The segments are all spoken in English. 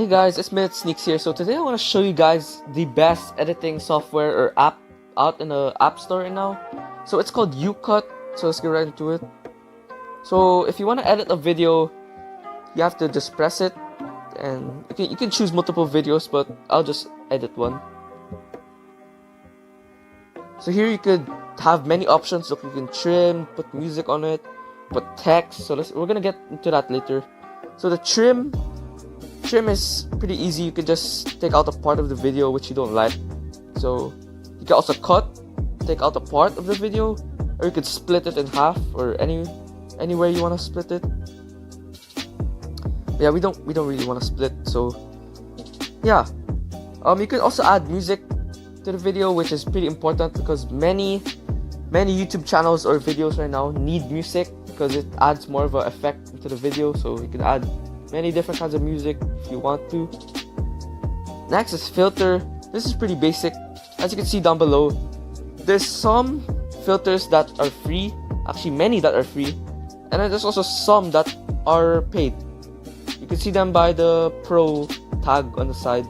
Hey guys, it's Minute Sneaks here. So today I want to show you guys the best editing software or app out in the App Store right now. So it's called YouCut. So let's get right into it. So if you want to edit a video, you have to just press it, and you can choose multiple videos, but I'll just edit one. So here you could have many options. Look, you can trim, put music on it, put text. So we're gonna get into that later. So the trim is pretty easy. You can just take out a part of the video which you don't like. So you can also take out a part of the video, or you could split it in half, or anywhere you want to split it. Yeah, we don't really want to split. So yeah, you can also add music to the video, which is pretty important because many YouTube channels or videos right now need music because it adds more of an effect into the video. So you can add many different kinds of music if you want to. Next is filter. This is pretty basic. As you can see down below, there's some filters that are free, actually many that are free, and then there's also some that are paid. You can see them by the pro tag on the side.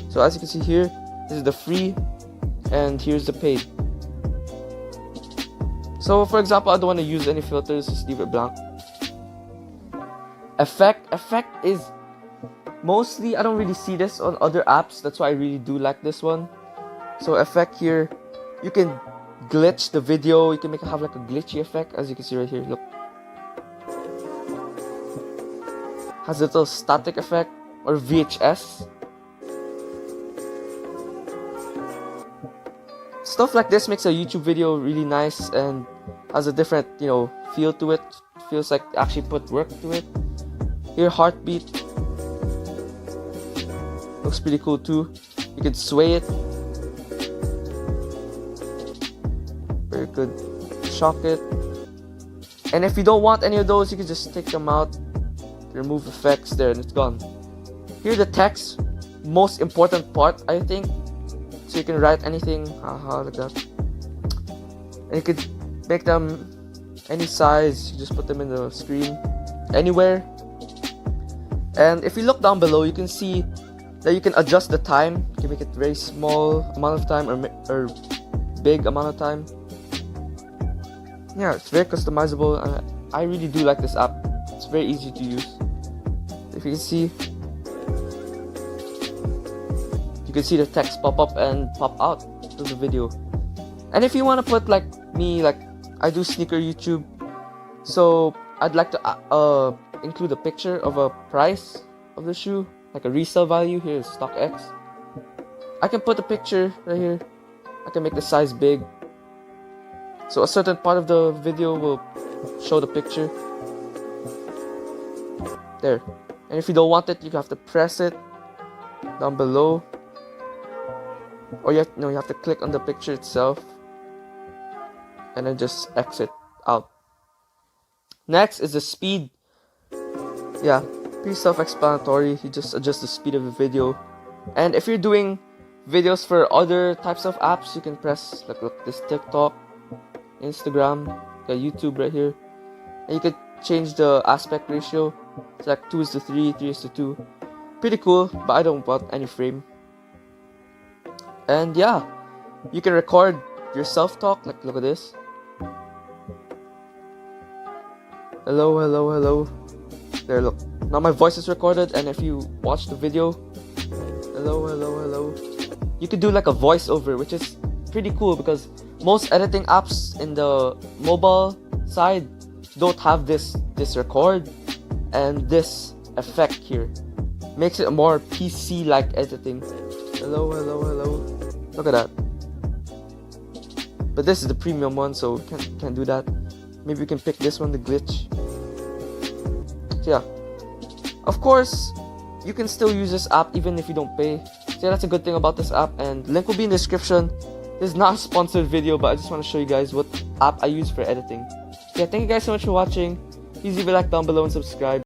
So as you can see here, this is the free and here's the paid. So for example, I don't want to use any filters, just leave it blank. Effect is mostly, I don't really see this on other apps, that's why I really do like this one. So effect here, you can glitch the video, you can make it have like a glitchy effect, as you can see right here. Look, has a little static effect or VHS. Stuff like this makes a YouTube video really nice and has a different, feel to it. Feels like actually put work to it. Here, heartbeat looks pretty cool too. You can sway it. Very good. Shock it. And if you don't want any of those, you can just take them out. Remove effects there, and it's gone. Here, the text, most important part, I think. So you can write anything, like that. And you could make them any size. You just put them in the screen, anywhere. And if you look down below, you can see that you can adjust the time. You can make it very small amount of time or big amount of time. Yeah, it's very customizable, and I really do like this app. It's very easy to use. If you can see, you can see the text pop up and pop out of the video. And if you want to put like me, like I do sneaker YouTube, so I'd like to include a picture of a price of the shoe, like a resale value. Here is StockX. I can put a picture right here. I can make the size big, so a certain part of the video will show the picture there. And if you don't want it, you have to press it down below, or you have to click on the picture itself and then just exit out. Next is the speed. Yeah, pretty self-explanatory. You just adjust the speed of the video. And if you're doing videos for other types of apps, you can press look this TikTok, Instagram, got YouTube right here, and you could change the aspect ratio. It's like 2:3, 3:2. Pretty cool, but I don't want any frame. And yeah, you can record your self-talk. Like, look at this. Hello, hello, hello. There, look. Now my voice is recorded, and if you watch the video, hello, hello, hello, you could do like a voiceover, which is pretty cool because most editing apps in the mobile side don't have this record and this effect here. Makes it more PC-like editing. Hello, hello, hello. Look at that. But this is the premium one, so can't do that. Maybe we can pick this one, the glitch. So yeah, of course you can still use this app even if you don't pay. So yeah, that's a good thing about this app, and link will be in the description. This is not a sponsored video, but I just want to show you guys what app I use for editing. So yeah, thank you guys so much for watching. Please leave a like down below and subscribe.